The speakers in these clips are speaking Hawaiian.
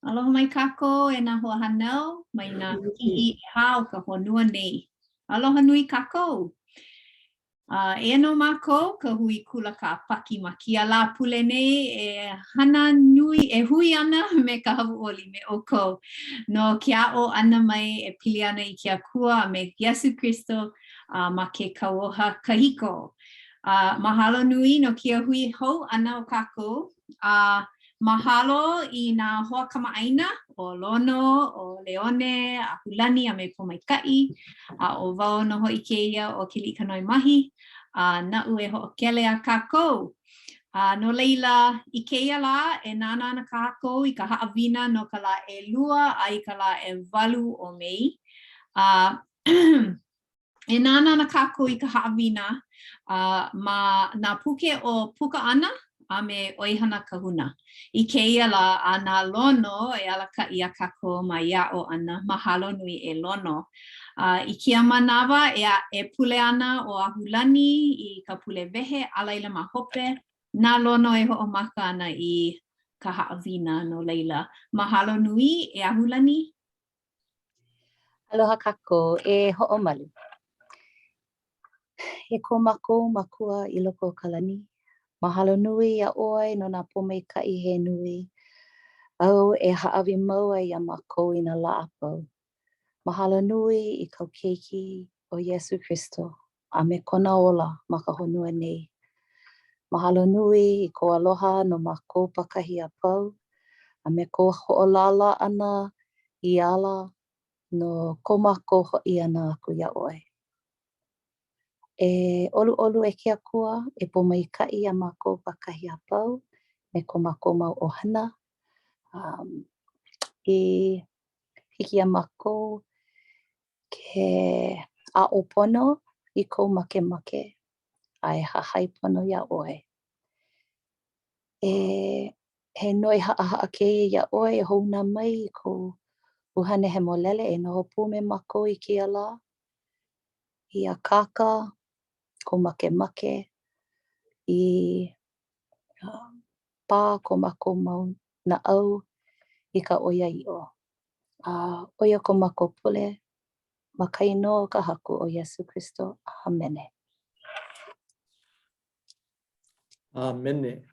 Aloha mai kako e nā hoa hanau, mai nā ki'i e hao ka honua nei. Aloha nui kako. E no mākou ka hui kula ka paki ma kia la pule nei e hana nui e hui ana me ka havuoli me oko. No kia o ana mai e pili ana I kia kua me Iesu Kristo ma ke kauoha kahiko. Mahalo nui no kia hui hou ana o kako. Mahalo I nā hoa kamaaina o Lono, o Leone, a Hulani a me Pomaikai, o wau no hoi keia o Kilikanoi Mahi, na ue ho'okele a kākou. No leila I keia la e nāna ana kākou I ka haawina no ka la e lua a I ka la e walu o mei. E nāna ana kākou I ka haawina ma nā puke o puka ana, a me oihana kahuna. I keia la a nā lono e alaka I a kako ma ia o ana mahalo nui e lono. I kia manawa e pule ana o a hulani I ka pule wehe a laila ma hope. Nā lono e ho'omaka ana I ka haawina no leila. Mahalo nui e a hulani. Aloha kako e ho'omalu. He ko mako makua I loko o ka lani. Mahalo nui a oi no nā Pomaikai he nui. Au e haawi mau ai a mako I nā laapau. Mahalo nui I kau keiki o Iesu Kristo. A me kona ola ma ka honua nei. Mahalo nui I ko aloha no mako pakahi a pau. A me ko ho'olala ana I ala no ko mako ho'i ana aku ia oi. E olu e ke akua e Pomaikai a mako pakahi a pau me ko mako mau ohana. I hiki a mako ke a'o pono I kou makemake a e hahai pono ia oi. He noi ha'a keia ia oi e houna mai I kou uhane he molele e noho pū me mako I kia la. I a kaka, ko makemake, I pā ko mako mau na au I ka oiai'o. Oia ko mako pule, makaino o ka haku o Iesu Kristo. Amene. Amene.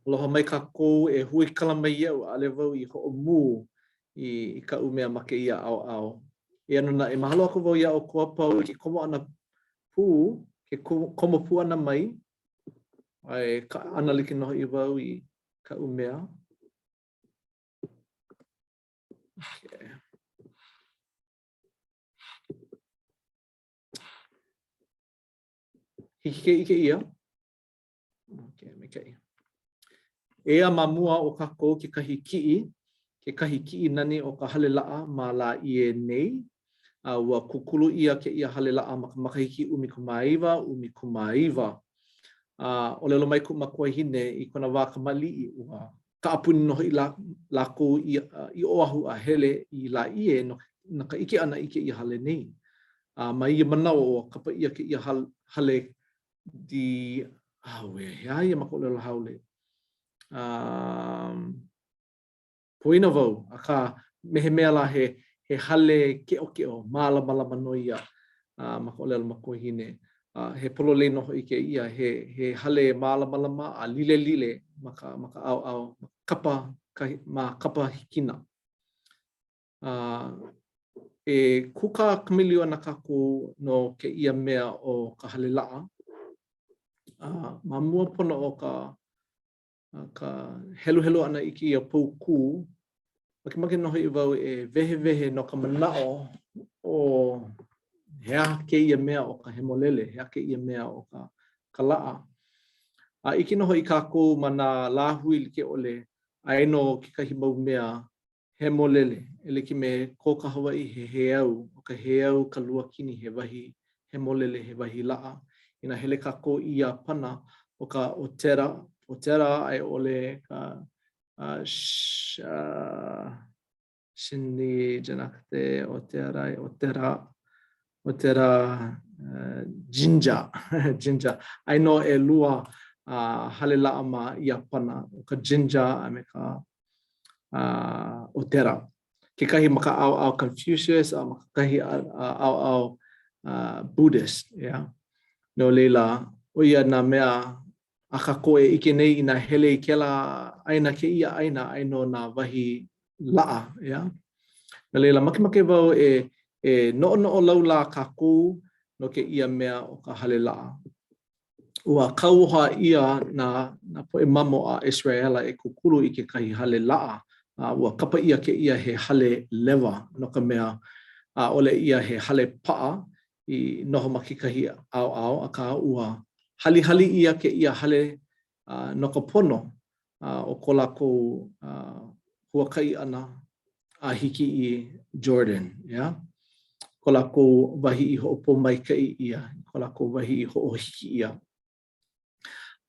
Aloha mai kākou e hui kala mai iau a le wau I ho'omu I ka umea make ia ao. E anuna e mahalo aku wau ia o kua pau ke komo ana pū, ke komo pū ana mai. Ai ka ana like noho I wau I ka umea. Okay. Hike ike ia. Okay, me kei. Ea mamua o kākou ke kahi ki'i nani o ka hale la'a ma la ie nei. Ua kukulu ia ke ia hale la'a ma ka makahiki umi kumaiwa. O lelo mai ku makua hine I kona wā ka mali'i ua ka apuni noho I lako I oahu a hele I la ie no na ka ike ana I ke ia hale nei. Ma ia manao o kapa ia ke ia hale di awe ia ia mako lelo haule. Poina wau, a ka mehe mea la he hale ke'o malama no ia mako lelo mako hine. He pololei noho I ke ia he hale malama a lile maka au kapa hikina. E kuka kamilio ana kako no ke ia mea o ka hale la'a. Ma mua pono o ka helu ana I ke ia pouku. Makemake noho I wau e wehe no ka mana'o o hea ke ia mea o ka hemolele, hea ke ia mea o ka la'a. Iki noho I kako ma nā lāhui like ole ai no ke kahi mau mea hemolele. E like me ko ka Hawaii he heau, o ka heau ka lua kini he wahi hemolele he wahi la'a. Ina hele kako ia pana o ka otera ai ole ka shini janakte otera ginger. Ai no e lua hale la'a ma ia pana o ka ginger a me ka o tera. Kekahi maka-au Confucius, makahi au Buddhist, yeah. No leila, o ia nā mea a ka koe ike nei i nā hele i kela aina ke ia aina aino nā wahi laa, yeah. No leila, makemake wau e no laula kākou no ke ia mea o ka hale laa. Ua kauha ia na poe mamo a Israela e kukulu i ke kahi hale laa. Ua kapa ia ke ia he hale lewa no ka mea ole ia he hale paa i noho makikahi au a ka ua hali ia ke ia hale no ka pono o ko lākou huakai ana a hiki i Jordan, yeah? Ko lākou wahi i ho'opo mai kai ia, ko lākou wahi i ho'ohiki ia.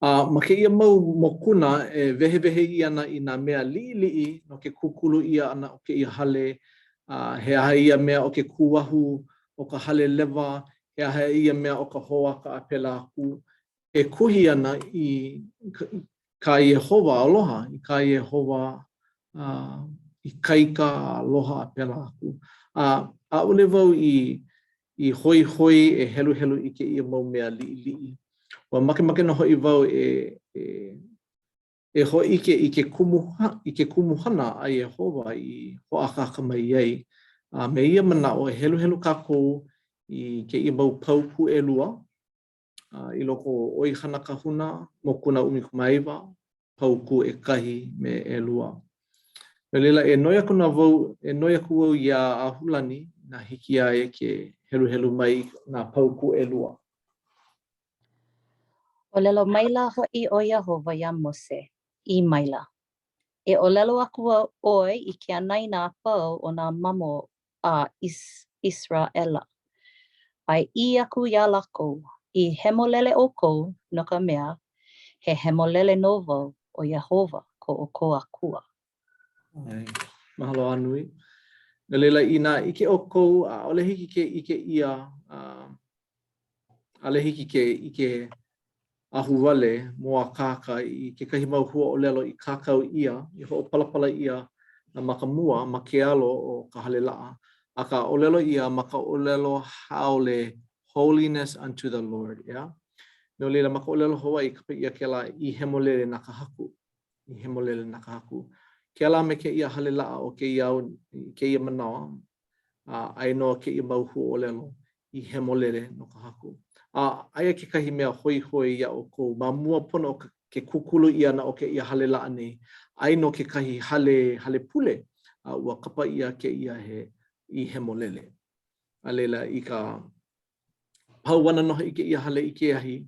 Ma ke ia mau mokuna e wehe ia ana i nā mea li'i no ke kukulu ia ana o ke ia hale, he aha ia mea o ke kuahu o ka hale lewa, he aha ia mea o ka hoa ka apela aku, e kuhi ana i ka Yehova aloha, i ka Yehova i kaika aloha apela aku. A ule wau i hoi e helu i ke ia mau mea li'i. Wa make no hoi wau e hoi i ke kumuhana a Yehova i ho'akaka mai ai. Me ia mana'o e helu kākou i ke ia mau paupu e lua. I loko o oi hana kahuna, mokuna umikumaiwa, pauku e kahi me e lua. Me leila e noi aku na wau, e noi aku wau ia a hulani na hiki ai ke helu mai na pauku e lua. O lelo maila ho'i o Yehova ia Mose, I maila. E o lelo aku oi I ke anai nā pau o nā mamo a Israela. Ai I aku ia lako I hemolele o kou no ka mea, he hemolele no wau o Yehova ko o ko akua. Ai, mahalo anui. Na leila I nā ike o kou, a ole hiki ke ike ia, ale hiki ke ike ahuwale mo a kāka I ke kahi mau hua o lelo I kākau ia, I ho o palapala ia na makamua ma ke alo o ka hale laa. A ka o lelo ia ma ka o lelo haole holiness unto the Lord, yeah? No leila ma ka o lelo hoa I kapa ia ke la I hemolele na ka haku. I hemolele na ka haku. Ke la me ke ia hale laa o ke ia manawa, ai no ke ia mau hua o lelo I hemolele no ka haku. Aia ke kahi mea hoi ia o kou, ma mua pono ke kukulu ia na o ke ia hale laa nei, ai no ke kahi hale pule, ua kapa ia ke ia he I hemolele. A leila I ka pauwana noho I ke ia hale I ke ahi,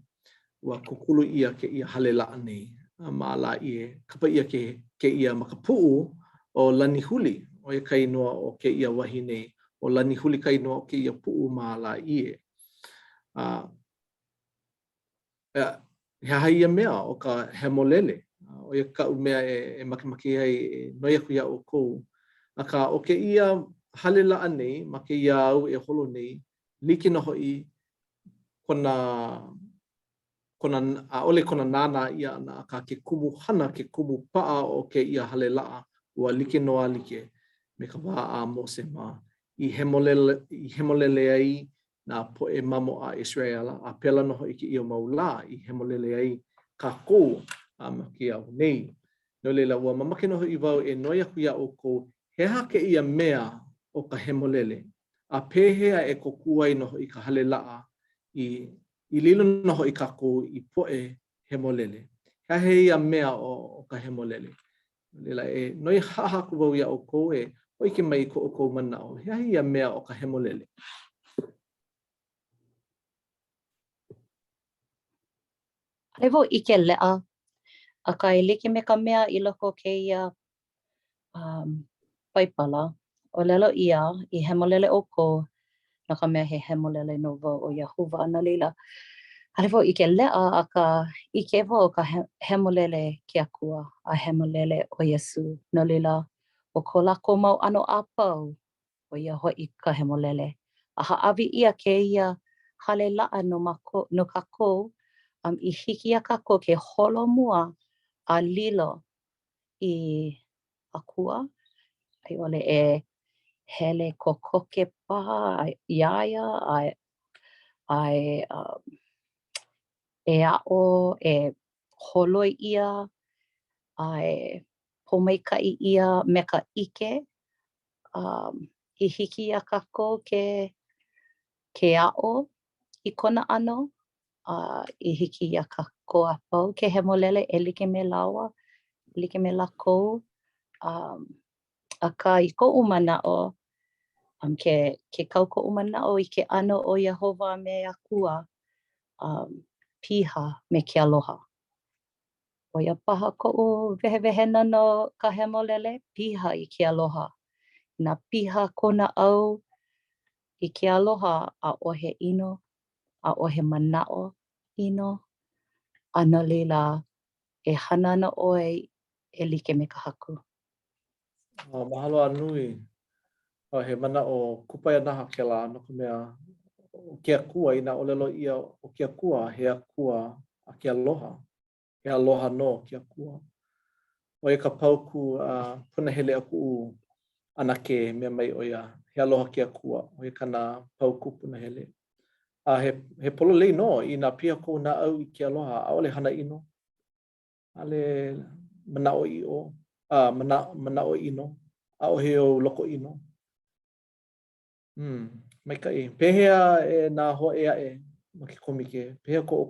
ua kukulu ia ke ia hale laa nei. Ma la ie, kapa ia ke ia makapuu o lani huli, o ia kai noa o ke ia wahi nei, o lani huli kai noa o ke ia puu ma la ie. He hai ia mea o ka hemolele, o ia ka mea e makemake ai e noi aku ia o kou. Aka o ke ia hale laa nei, ma ke ia au e holo nei, like no hoi kona ole kona nana ia ana ka ke kumu hana, ke kumu paa o ke ia hale laa, ua like noa like me ka waa a Mose ma. I hemolele ai na poe mamo a Israela, a pela noho I ke ia maula I hemolele ai ka kou ma ke au nei. No leila ua mamake noho I wau e noi aku ia o kou, he ha ke ia mea o ka hemolele. A pehea e kokua I noho I ka hale laa I lilo noho I ka kou I poe hemolele. Hea he ia mea o ka hemolele. Leila e noi haha ku wau ia o kou e hoi ke mai ko o kou manao. Hea he ia mea o ka hemolele. Levo I ke lea, a ka I like me ka mea I loko ke ia paipala. O lelo ia I hemolele o kou, no ka mea he hemolele no wau o Yehova ana leila. Levo I ke lea a ka I ke wau ka hemolele ke akua, a hemolele o Yesu. No leila, o ko lako mau ano a pau, o ia hoi ka hemolele. A haawi ia ke ia hale laa no ka kou, I hiki a ka kou ke holo mua a lilo I akua ai ole e hele kokoke paha, iaia, ai e a'o, e holoi ia, ai pomaikai ia me ka ike. I hiki ia kākou ke a'o i kona ʻano, i hiki ia kākou a pau ke hemolele e like me lawa, like me lākou. Akā i koʻu manaʻo, ke kau koʻu manaʻo i ke ʻano o Iehova me Akua, piha me ke aloha. ʻO ia paha koʻu wehewehena no ka hemolele, piha i ke aloha. Nā piha kona au i ke aloha ʻaʻohe ʻino, ʻaʻohe manaʻo ʻino, a no leila e hana ana ʻoe e like me ka haku. Mahalo a nui. He manaʻo kupaia naha kēlā no ka mea o ke akua i nā ʻōlelo ia o ke akua he akua a ke aloha. He aloha no ke akua. ʻO ia ka pauku punahele akuʻu anake mea mai ʻo ia he aloha ke akua. ʻO ia kana pauku punahele. He pololei no i nā piha kou nā au i ke aloha ʻaʻole hana ʻino. ʻAʻole manaʻo iʻo, manaʻo ʻino. ʻAʻohe o loko ʻino. Maikaʻi. Pehea e nā hoʻe aʻe ma ke komike? Pehea ko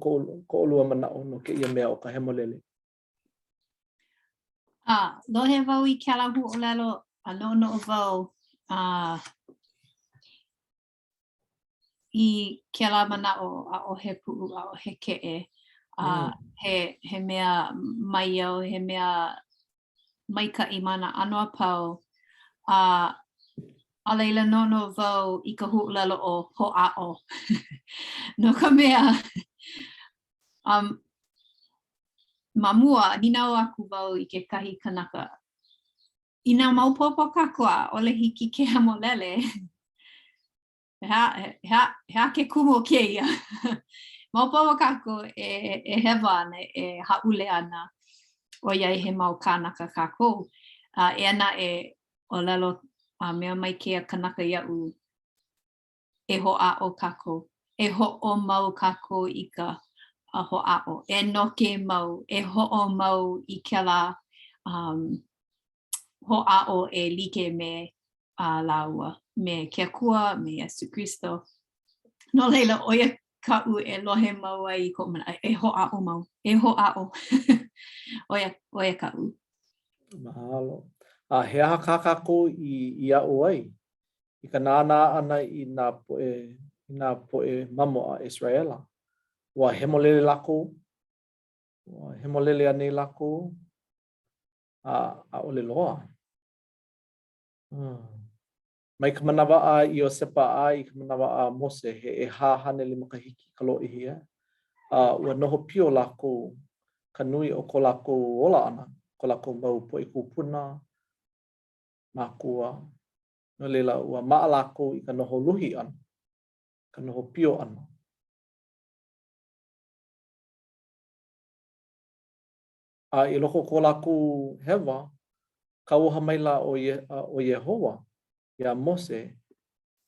ʻolua manaʻo no kēia mea o ka hemolele? Lohe wau i ke ala huʻolelo a noʻonoʻo wau i ke ala manaʻo ʻaʻohe puʻu, ʻaʻohe keʻe. He mea mai au, he mea maikaʻi ma na ʻano apau. A leila noʻonoʻo wau i ka huʻolelo o hoʻaʻo. No ka mea, ma mua, ninau aku wau i kekahi kanaka. I nā maopopo kākua, ʻaʻole hiki ke hemolele. He a ke kumu kēia. Maopopo kākua e hewa ana, e haʻule ana. ʻOiai he mau kānaka kākou. E ana e ʻōlelo mea mai kēia kanaka iaʻu e hoʻaʻo kākou. E hoʻomau kākou i ka hoʻaʻo. E noke mau, e hoʻomau i kēlā hoʻaʻo e like me Laua, me ke Akua, me Iesu Kristo. No leila, ʻo ia kaʻu e lohe mau ai i koʻu manaʻo, e hoʻaʻo mau, e hoʻaʻo. ʻo ia kaʻu. Mahalo. He aha kākou i aʻo ai, i ka nānā ʻana i nā poʻe mamo a Israela. Ua hemolele lākou, ua hemolele anei lākou, ʻaʻole loa. Mai ka manawa a Iosepa a i ka manawa a Mose, he e hāhane li makahiki ka loʻihia. Ua noho pio lākou ka nui o ko lākou ola ana, ko lākou mau poʻe kūpuna, mākua. No leila ua maʻa lākou i ka noho luhi ana, ka noho pio ana. I loko ko lākou hewa, kauoha maila o Iehowa, ia Mose,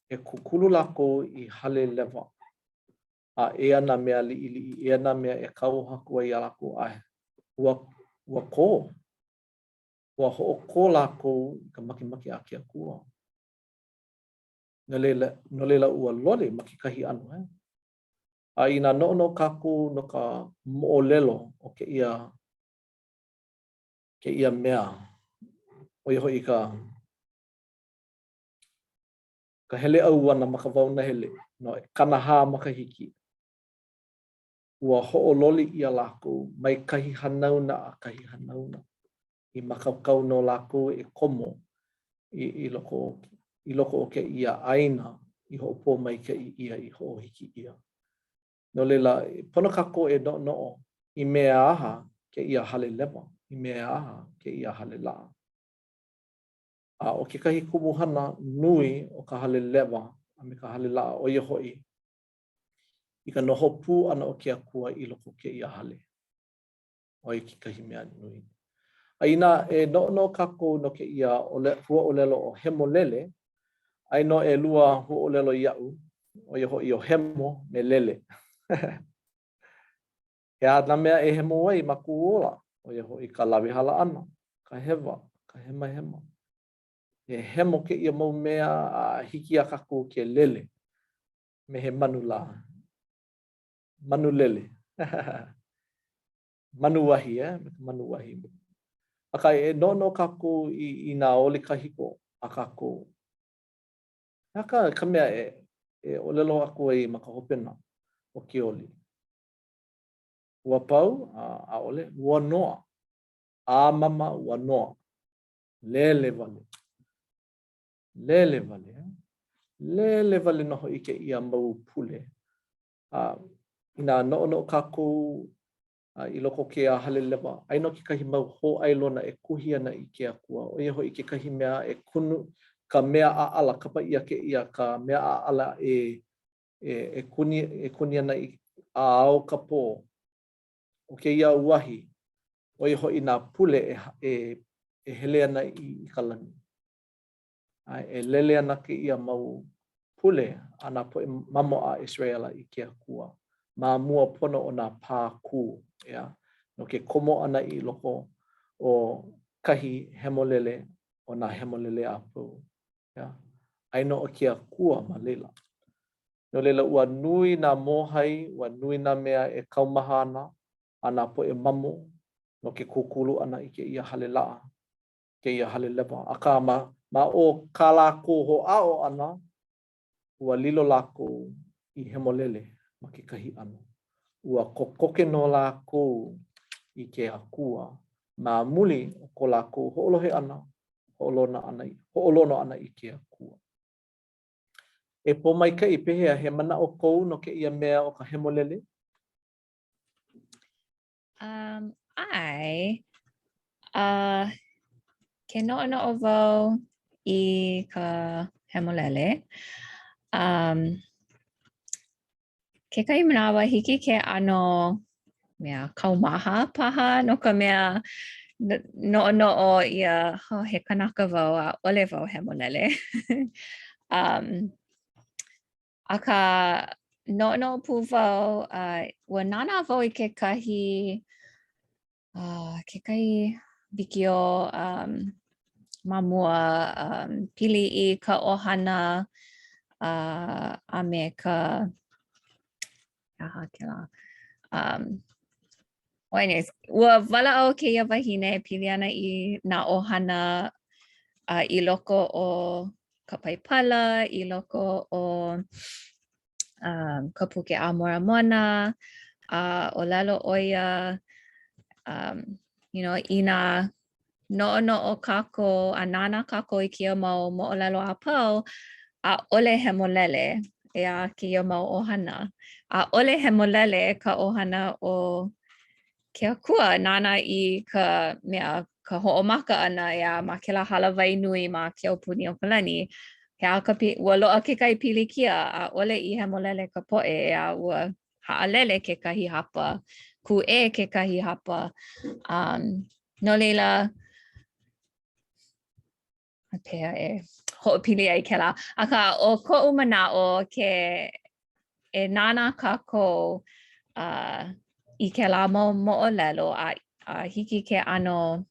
e kukulu lākou i hale lewa. E ana mea liʻiliʻi, e ana mea e kauoha kua i a lākou ahe. Ua kō. Ua hoʻokō lākou i ka makemake a ke Akua. No leila ua lole ma kekahi ʻano. I nā noʻonoʻo kākou no ka moʻolelo o kēia mea. ʻO ia hoʻi ka hele au ana ma ka wau na hele. No kanahā makahiki. Ua hoʻololi ʻia lākou mai kahi hanauna a kahi hanauna. I makaukau no lākou e komo i loko o kēia ʻāina i hoʻopō mai kēia i hoʻohiki ʻia. No leila, pono kākou e noʻonoʻo i mea aha kēia hale lewa, i mea aha kēia hale laʻa. O kekahi kumuhana nui o ka hale lewa a me ka hale laʻa ʻo ia hoʻi i ka noho pū ʻana o ke Akua i loko o kēia hale. ʻO ia kekahi mea nui. Aina e no kako no ke ia hua olelo o hemolele, ai no e lua hua olelo iau, o ia ho i o hemo me lele. Hea na mea e hemo ai ma kuola, o ia ho i ka lawi hala ana, ka hewa, ka hema. E hemo ke ia mau mea a hiki a kako ke lele, me he manu la. Manu lele. Manu wahi, manu wahi. Aka e no kako i nā ole kahiko a kako. Haka ka mea e olelo aku ai ma ka hopena o ke oli. Ua pau a ole, ua noa. A mama ua noa. Lele vale. Lele vale. Lele vale noho i ke ia mau pule. Ina no kako I loko ke a hale lewa. Aino ke kahi mau ho ailona e kuhi ana i ke akua. O ia hoi ke kahi mea e kunu ka mea a ala kapa ia ke ia ka mea a ala e kuni ana i a ao ka pō. O ke ia uahi. O ia hoi nā pule e hele ana i ka lani. E lele ana ke ia mau pule ana po e mamo a Israela i ke akua. Ma mua pono o nā pā kū. Yeah. No ke komo ana i loko o kahi hemolele o nā hemolele a pau. Yeah. Aino o kia kua ma leila. No leila ua nui nā mohai, ua nui nā mea e kaumaha ana, ana po e mamo, no ke kukulu ana i ke ia hale laa, ke ia hale lewa. Aka ma o ka lako ho ao ana, ua lilo lako i hemolele ma ke kahi ano. Ua kokoke no lako i ke akua. Ma muli o ko lako ho'olohe ana, ho'olono ana i ke akua. E po mai ka i pehea he mana o kou no ke ia mea o ka hemolele? Ke no o wau i ka hemolele. Ke kai manawa hiki ke ano mea kaumaha paha no ka mea no ia he kanaka wau a ole wau hemolele. Aka no pu wau ua nana wau i ke kahi bikio mamua pili i ka ohana a me ka anyways, ua wala'o keia wahine pili ana i nā ohana i loko o ka paipala, i loko o ka puke a moramona, o lalo oia, i nā no kako, a nana kako i kia mau mo o lalo a pau, a ole hemolele e a kia mau ohana. A ole hemolele ka ohana o ke akua nana i ka mea ka ho'omaka ana ia ma ke la halawai nui ma ke opuni o ka lani. He a ua loa ke kai pili kia a ole i hemolele ka po'e a ua ha'alele ke kahi hapa, ku e ke kahi hapa. No leila, a pea e ho'opili ai ke la. Aka o ko'u mana'o ke e nana kako i ke la mo'olelo a hiki ke ano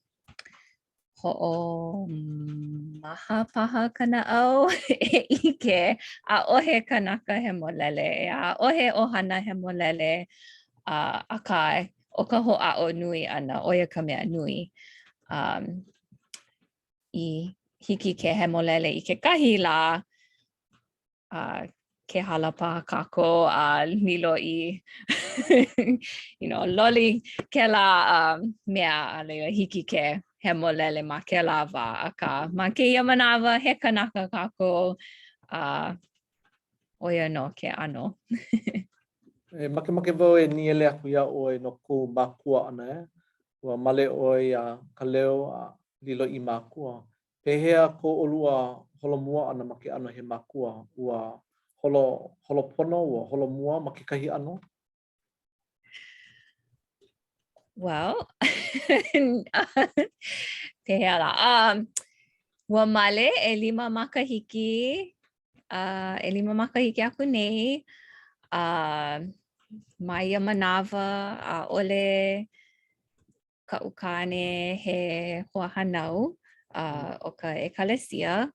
ho'o maha paha kana'au e ike a ohe kanaka hemolele, a ohe ohana hemolele aka o ka ho'a'o nui ana, oia ka mea nui. I hiki ke hemolele i ke kahi la ke hala paha kako a nilo i loli ke la mea a leila hiki ke hemolele ma ke lava aka ma ke ia manawa he kanaka kako oia no ke ano. E make wau e niele aku ia oi no ko makua ana Ua male oi a ka leo a lilo i makua. Pehea ko olua holomua ana ma ke ano he makua. Ua holopono, ua holomua ma ke kahi ano? Well, pehea la. Ua male e 5 makahiki. E 5 makahiki aku nei. Ma ia manawa ʻaʻole kaʻukane he hoahanau o ka ekalesia.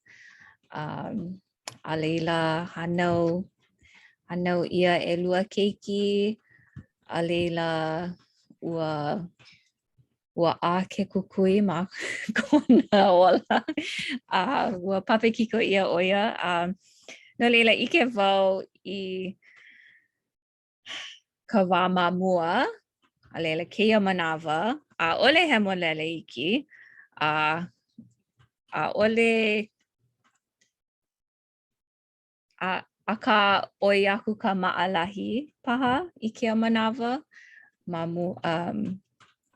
A leila hanau ia 2 keiki. A leila ua a ke kukui ma kona ola. Ua papekiko ia oia. No leila ike wau I ka wā mamua. A leila keia manawa. ʻAʻole he molele iki. ʻAʻole ka oi aku ka maʻalahi paha I kea manawa. You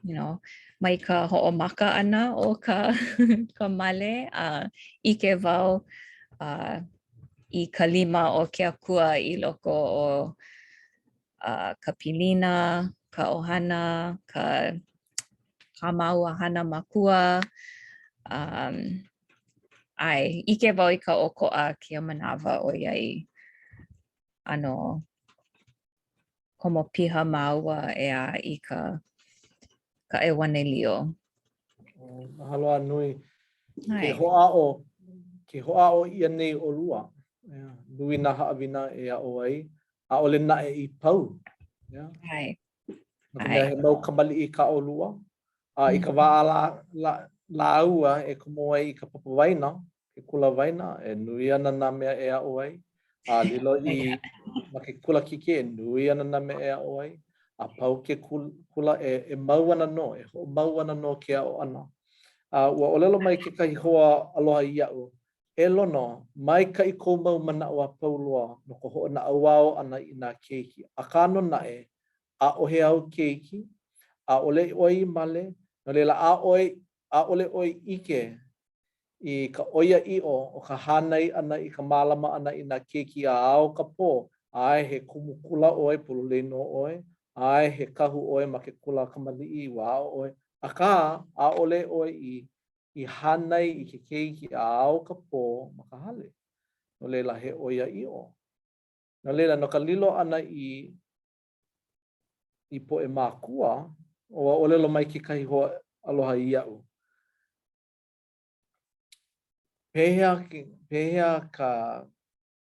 know, mai ka hoʻomaka ʻana o ka male. Ike wau I ka 5 o ke akua I loko o ka pilina, ka ʻohana, ka mau hana makua. Ike wau I ka ʻokoʻa kia manawa ʻoiai ano komo piha maua ea I ka ʻewanelio. Mahalo nui. Ke hoʻaʻo ia nei o lua. Nui nā haʻawina e aʻo ai. ʻAʻole naʻe I pau. Ai. No ka mea he mau kamaliʻi ka o lua. I ka wā lāua e komo ai I ka papawaina, ke kula waina, e nui ana nā mea e aʻo ai. Lilo I ma ke kula kike e nui ana nā mea e aʻo ai. A pau ke kula e mau ana no, e ho mau ana no ke aʻo ana. Ua ʻolelo mai kekahi hoa aloha I iaʻu. E lono, mai ka I kou mau manaʻo a pau loa no ka hoʻonaʻauao ana I nā keiki. A ka no naʻe, ʻaʻohe au keiki, ʻaʻole ʻoi male, no leila ʻaʻole ʻoi ʻike I ka ʻoia ʻiʻo o ka hānai ʻana I ka mālama ʻana I nā keiki a ao ka pō. Ae he kumu kula ʻoe, pululeino ʻoe, ae he kahu ʻoe ma ke kula kamaliʻi wā ʻoe. Akā ʻaʻole ʻoe I hānai I ke keiki a ao ka pō ma ka hale. No leila he ʻoia ʻiʻo. No leila no ka lilo ʻana I poʻe mākua, ua ʻolelo mai kekahi hoa aloha I iaʻu. Pehea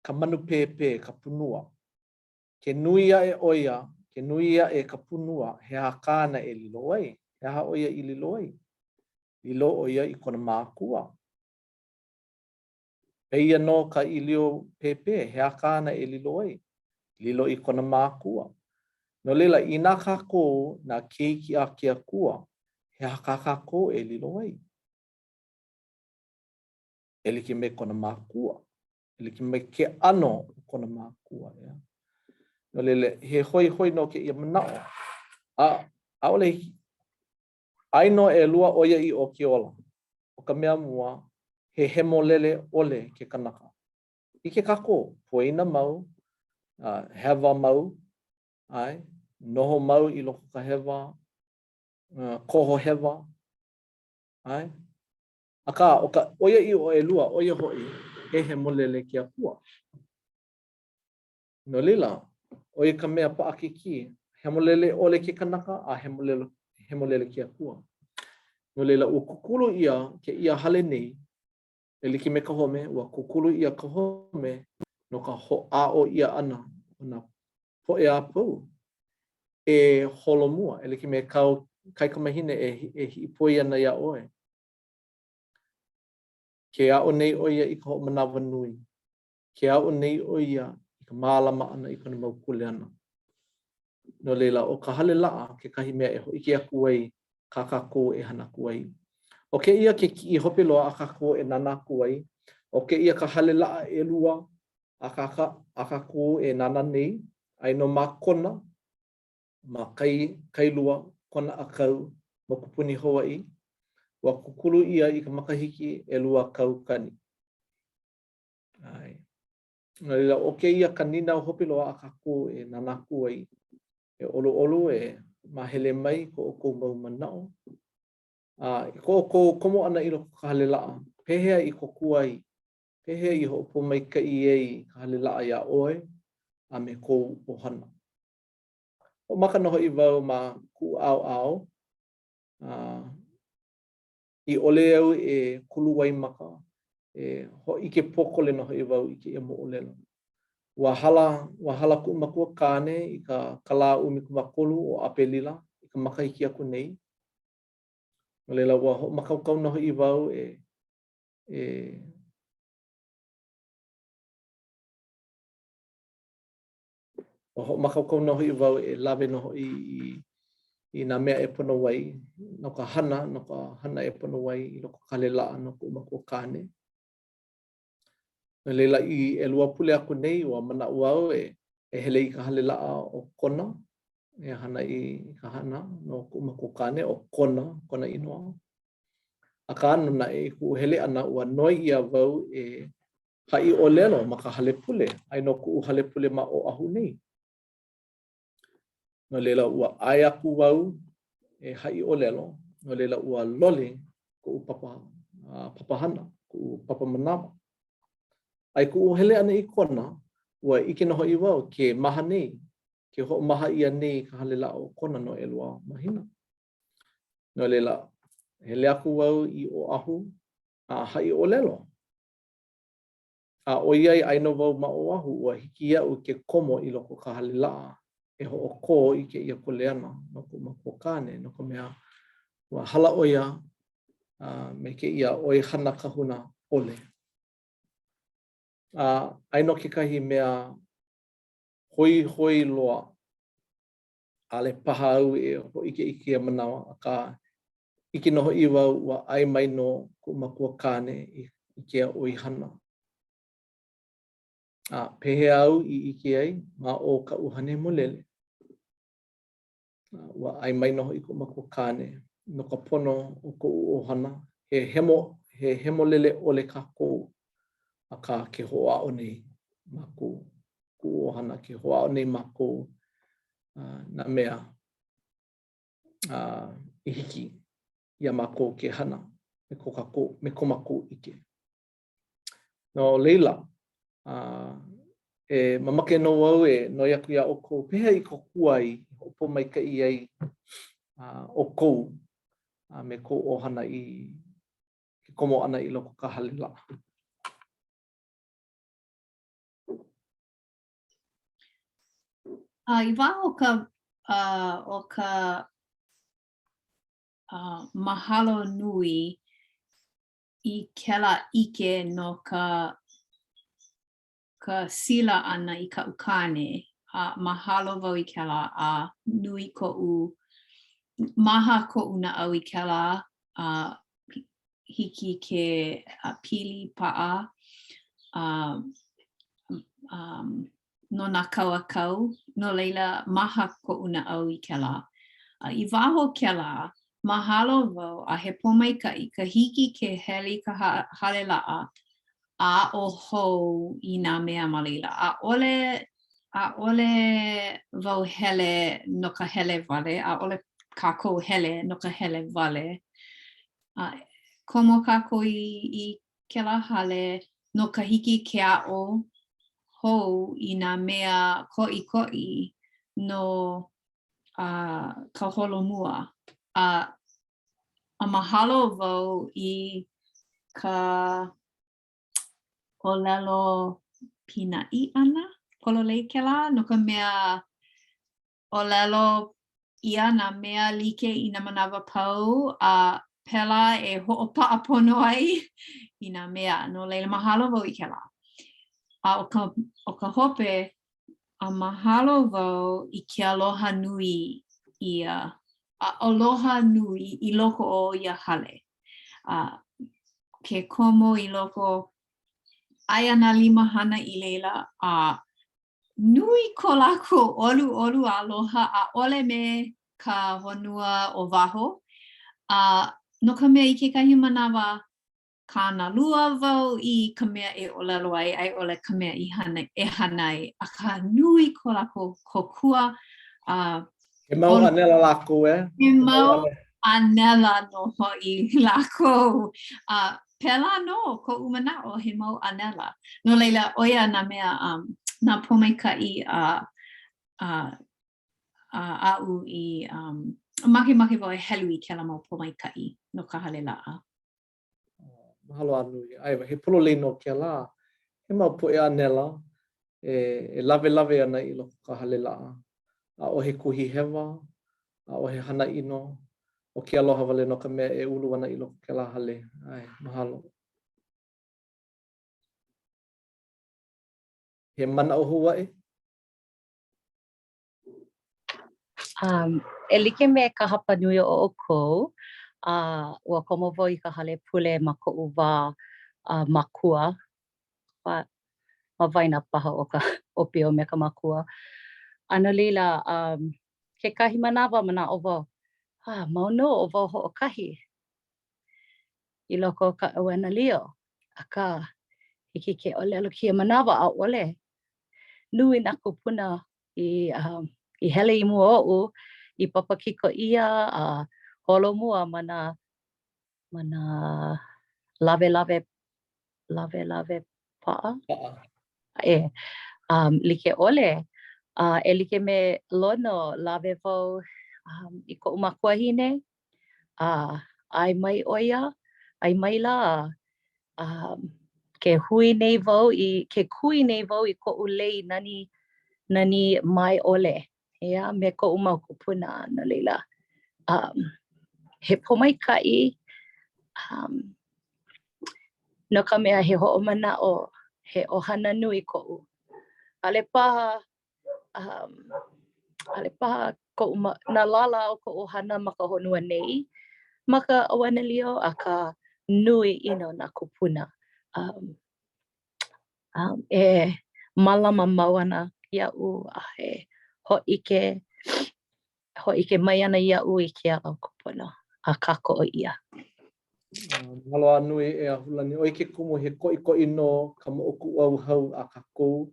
ka manu pēpē, ka punua. Ke nui ia e oia, ke nui ia e ka punua, he aha kāna e lilo ai. He aha oia I lilo ai. Lilo oia I kona mākua. Peia no ka ilio pēpē, he aha kāna e lilo ai. Lilo I kona mākua. No leila, I nā kākou nā keiki a ke akua, he aha kākou e lilo ai. E like me kona mākua. E like me ke ano o kona mākua. No lele, he hoi no ke ia manaʻo. ʻAʻole aino e lua oia I o ke ola. O ka mea mua, he hemolele ole ke kanaka. I ke kako, poina mau, hewa mau, noho mau I loko ka hewa, koho hewa. Akā, o ka oia I o e lua, oia hoi, he hemolele ke akua. No lila, oia ka mea paʻakiki, hemolele ole ke kanaka, a hemolele ke akua. No leila, ua kukulu ia ke ia hale nei, e like me ka home, ua kukulu ia ka home no ka hoʻaʻo ia ʻana o nā poʻe a pau e holomua, e like me kaikamahine e hiʻipoi ana ia ʻoe. Ke aʻo nei ʻo ia I ka hoʻomanawa nui. Ke aʻo nei ʻo ia I ka mālama ʻana I kona mau kule ʻana. No leila, o ka hale laʻa, kekahi mea e hoʻike aku ai ka kākou e hana aku ai. O ke ia ke kiʻi hope loa a kākou e nana aku ai. O ke ia ka hale laʻa e lua a kākou e nana nei. Ai no mā kona, ma kailua, kona a kau, ma kupuni Hawaii. Ua kukulu ia I ka makahiki e lua kau kani. No leila, o ke ia ka nina o hope loa a kākou e nana aku ai. E olu e ma hele mai ko ko mau manao. Ko komo ana i loko ka halela'a. Pehea i ko kuai. Pehea i ho'opo mai ka i ei ka halela'a ia oe a me kou ohana. O maka noho i wau ma ku au. I ole au e kulu wai maka. Ho ike pokole noho i wau i ke ia mo olelo. Wahala ku makua kane i ka kala umi ku makolu o Apelila i ka makahiki aku nei. O leila ua ho makaukau noho i wau makaukau noho i wau lawe noho i nā mea e pono wai. No ka hana e pono wai i loko ka lela'a no ku makua kane. O leila i lua pule aku nei ua mana'u au e hele i ka halela'a o kona. E hana i ka hana no ku makua kane o kona inoa. A ka ano na e ku hele ana ua noi ia wau ha'i o lelo ma ka hale pule. Ai no ku hale pule ma o ahu nei. No leila ua ai aku wau ha'i o lelo. No leila ua lole ku papahana, ku papa manama. Ai ku hele ana i kona, ua ike noho i wau ke maha nei. Ke ho maha ia nei ka halela'a o kona no lua mahina. No leila hele aku wau i o ahu ha'i o lelo. O iai ai no wau ma o ahu ua hiki ia'u ke komo i loko ka halela'a e ho'oko i ke ia koleana no ku makua kane no ka mea ua hala o ia me ke ia oi hana kahuna ole. Ai no kekahi mea hoi loa ale paha au ho ike manawa ka ike noho i wau ua ai mai no ku makua kane i ke oi hana. Pehea au i ike ai ma o ka uhane molele. Ua ai mai noho i ku makua kane no ka pono o ku ohana he hemo lele ole kākou a ka ke ho'a'o nei ma ku ohana ke ho'a'o nei ma kou nā mea i hiki ia ma kou ke hana me ko makou ike. No leila mamake no wau noi aku ia o kou pehea i ko kuai ho'opo mai ka i ai o kou me kou ohana i ke komo ana i loko ka halela'a. I wā o ka mahalo nui i kela ike no ka sila ana i ka ukane. Mahalo wau i kela nui ko'u maha ko'u na au i kela hiki ke pili pa'a no nā kauakau, no leila maha ko'u na au i kela. I waho kela, mahalo wau a he pomaika'i ka hiki ke heli ka halela'a a o hou i nā mea ma leila. A ole wau hele no ka hele wale, a ole kākou hele no ka hele wale. Komo kākou i kela hale no ka hiki ke a'o hou i nā mea ko'i no ka holomua. A mahalo wau i ka olelo pina'i ana, kololei kela, no ka mea olelo ia nā mea like i nā manawa pau pela e ho'opa'a pono ai i nā mea, no leila mahalo wau i kela. O ka hope, mahalo wau i ke aloha nui ia, aloha nui i loko o ia hale. Ke komo i loko aia nā lima hana i leila, nui ko lākou olu aloha a ole me ka honua o waho. No ka mea i kekahi manawa kānalua wau i ka mea e olelo ai ole ka mea e hana ai. A ka nui ko lākou kokua He mau anela lako He mau anela no ho'i lako. Pela no ko umana o he mau anela. No leila oia na mea na pomeikai au I maki wau e helu I kela mau pomeikai no ka halela'a. Mahalo anu. Aiwa, he polo lei no ke la. He mau po e anela. E lave ana I loko ka halela'a. A o he kuhi hewa. A o he hana ino. O ke aloha wale no ka mea e ulu ana I loko ke la hale. Ai, mahalo. He mana o huae? E like me ka hapa nui o kou, ua komo wau I ka hale pule ma ko'u wā makua. Ma waina paha o ka opio me ka makua. Ana lila, ke kahi manawa mana o wau. Mau no o wau ho'okahi. I loko o ka auana lio. Aka, hiki ke olelo kia manawa a ole. Nui na kupuna I hele I mua o'u, I papakiko ia, holo mua mana lave pa'a. Like ole, e like me lono lave wau I ko'u makuahine, ai mai oia, ai mai la, ke kui nei wau I ko'u lei nani mai ole. Ea me ko'u mau kupuna no leila. He pomaikai, no ka mea he ho'omana'o, he ohana nui ko'u. Ale paha ko'u na lala o ko'u hana ma ka honua nei. Ma ka auana lio aka nui ino na kupuna. E malama mau ana ia'u a he ho'ike mai ana ia'u I ke au kupuna a kako o ia. Mahalo nui e ahulani. Oi ke kumu he ko'i no ka mo'oku au hau a kakou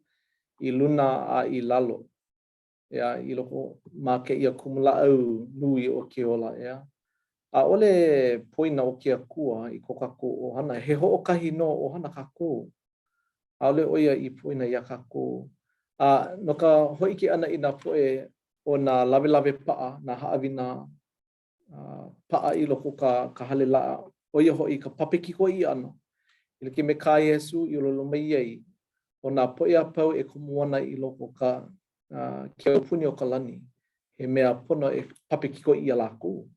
I luna a I lalo. Ea I loko ma ke ia kumu la'au nui o ke ola ea. A ole poina o ke akua I ko kakou ohana. He ho'okahi no ohana kakou. A ole oia I poina ia kakou. No ka ho'ike ana I nā poe o nā lawe pa'a, nā ha'awina pa'a I loko ka hale la'a. Oia ho'i ka papekiko I ana. I like me ka Iesu I lolo mai ai. O nā poe a pau e kumu ana I loko ka ke upuni o ka lani. He mea pono e papekiko I a lākou.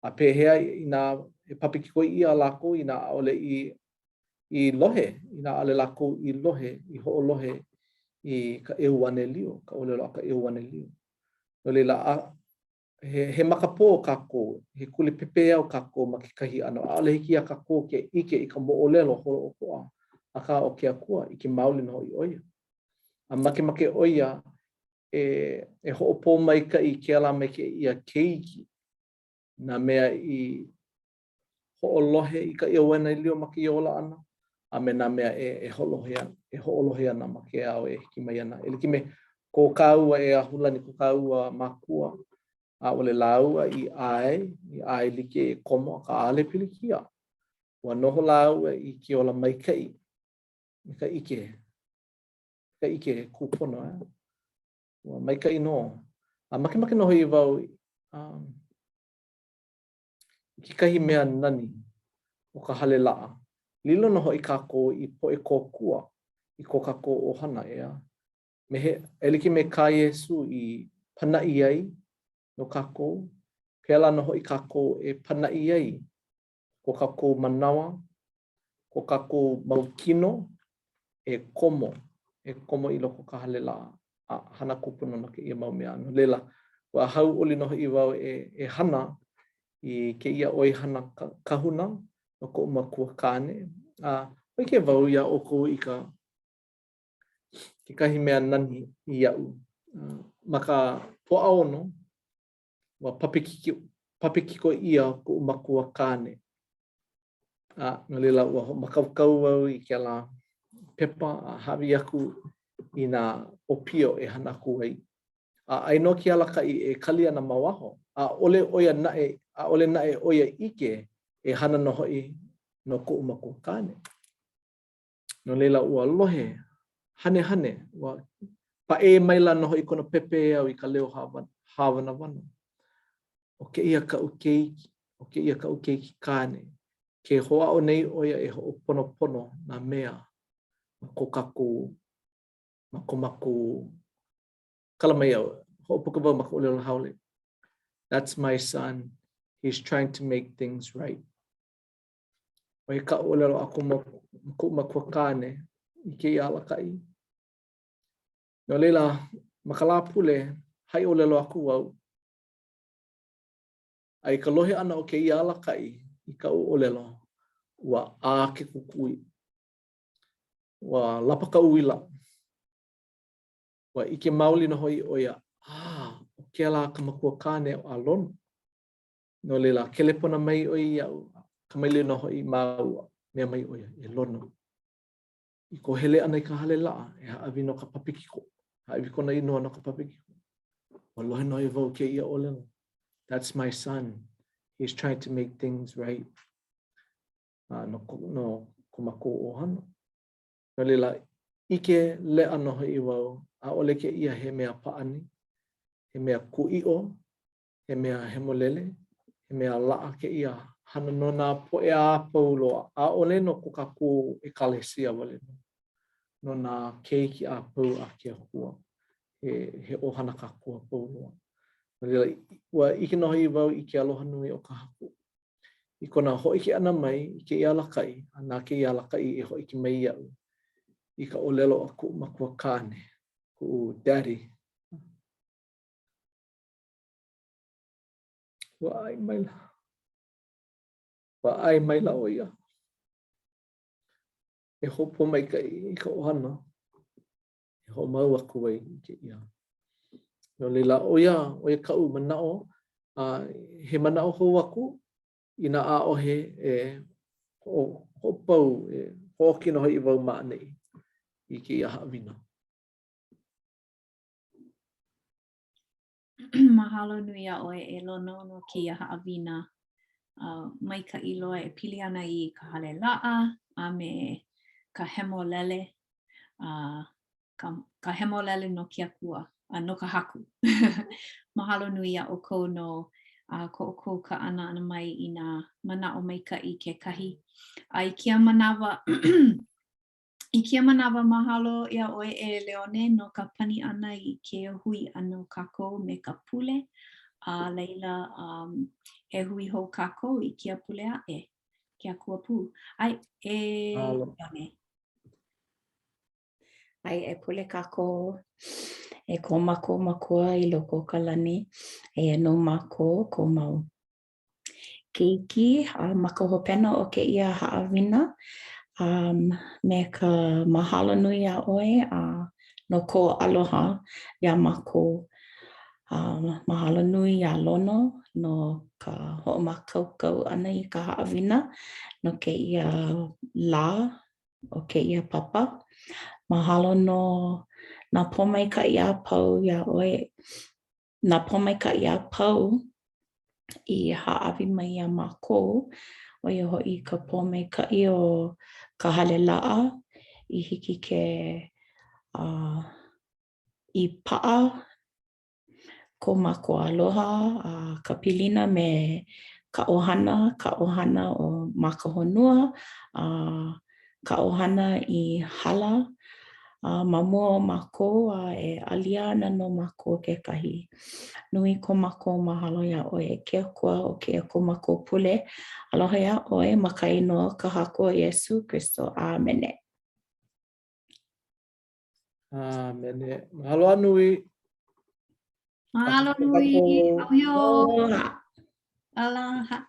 A pehea I nā e papekiko I a lākou I nā ole I lohe. I nā ale lākou I lohe, I ho'olohe I ka ʻeuane lio, ka ʻolelo a ka ʻeuane lio. No leila, he makapō kākou, he kule pepea o kākou ma kekahi ano. ʻAʻole hiki a kākou ke ike I ka mo'olelo holo o ko'a. Aka o ke akua I ke maoli no I oia. A make oia e ho'opō maikaʻi ke ala mai ke ia keiki. Nā mea I ho'olohe I ka ʻeuane lio ma ke ola ana. A me nā mea e ho'olohe ana ma ke ao e hiki mai ana. E like me ko kāua e ahulani ko kāua makua. A ole laua I ai like e komo a ka ale pilikia. Ua noho laua I ke ola maikaʻi. I ka ike kūpono. Ua maikaʻi no. A make noho I wau ki kahi mea nani o ka hale la'a. Lilo noho I kākou I poʻe kōkua I ko kākou ohana ea. Me e like me ka Iesu I panaʻi ai no kākou. Pela noho I kākou e panaʻi ai ko kākou manawa, ko kākou mau kino e komo I loko ka hale la'a. A hana kupuna no ke ia mau mea. No leila, ua hau oli noho I wau e hana I ke ia oi hana kahuna no ko'u makua kane. Oi ke wau ia oko I ke kahi mea nani I ia'u. Ma ka po'aono, ua papekiko ia ko'u makua kane. No leila ua makaukau wau I ke la pepa a hawi aku I nā opio e hana aku ai. Ai no ke alaka e kali ana mawaho. Ole oia nae, ole nae oia ike e hana no hoi no ko mako kane. No leila ua lohe, hane, ua pa e maila no hoi kona pepe au I ka leo hawana wana. O ke ia ka ukeiki, o ke ia ka ukeiki kane. Ke hoa o nei oia e ho pono na mea, ko kaku, mako kalamai au, ho puka wau mako olelo haole. That's my son. He's trying to make things right. O ka olelo ako mako kane, I ke ia alakai. No leila, makala pule, hai olelo aku au. Ai ka lohe ana o ke ia alakai, I ka olelo, ua a ke kukui. Ua lapa ka uila. Ua ike mauli na hoi oia, o ke ala ka makua kane o alon. No leila, kelepona mai oi au, ka maili na hoi maua, mea mai oia, e lono. I ko hele ana I ka hale laa, e haawi no ka papikiko. Haawi kona inoa no ka papikiko. Ua lohe no I vau ke ia olelo. That's my son. He's trying to make things right. No ko mako o hana. No leila, ike lea no hoi wau, a ole ke ia he mea paani, he mea kuio, he mea hemolele, he mea laa ke ia hana no nā poe a pauloa. A ole no ko kaku e kalesia wale no. No nā keiki a pau a ke hua. He ohana kaku a pauloa. No leila, ua ike no hoi wau I ke aloha nui o ka haku. I kona hoiki ana mai, I ke ia lakai, a nā ke ia lakai e hoiki mai iau. I ka olelo a ku makua kane, ku daddy. Wa ai maila o ia. E hopo mai kai I ka ohana. E ho mau aku ai I ke ia. No leila o ia kau manao, he manao hou aku, I na a ohe e ho pau, e hoki no hoi wau maa nei I ke ia haawina. Mahalo nui a oe e lono no ke ia haawina. Mai ka iloa e pili ana I ka hale laa, a me ka hemo lele, ka hemo lele no ke akua, no ka haku. Mahalo nui a o kou no ko ka ana mai I nā manao mai ka I ke kahi. I kia manawa, I kia manawa mahalo ia oe e Leone no ka pani ana I ke hui ano kako me ka pule. Leila e hui hou kako I kia pule a e. Kia kua pu. Ai e Leone. Ai e pule kako e ko mako makua I loko ka lani. E no mako ko mau. Keiki mako hopena o ke ia haawina. Me ka mahalo nui a oe no ko aloha ia mako. Mahalo nui a lono no ka ho'omakaukau ana I ka haawina no ke ia la o ke ia papa. Mahalo no nā pōmaikaʻi a pau ia oe. Nā pōmaikaʻi a pau I hāʻawi mai ia mākou. Oia hoʻi ka pōmaikaʻi o ka hale laʻa I hiki ke I paʻa ko mākou aloha ka pilina me ka ʻohana o makahonua, ka ʻohana I hala. Ma mua o mākou e alia ana no mākou kekahi. Nui ko mākou mahalo ia ʻoe e ke akua o ke ko mākou pule. Aloha ia ʻoe ma ka inoa ka haku o Iesu Kristo. Amene. Amene. Mahalo nui. Mahalo nui. Auio. Aloha. Aloha.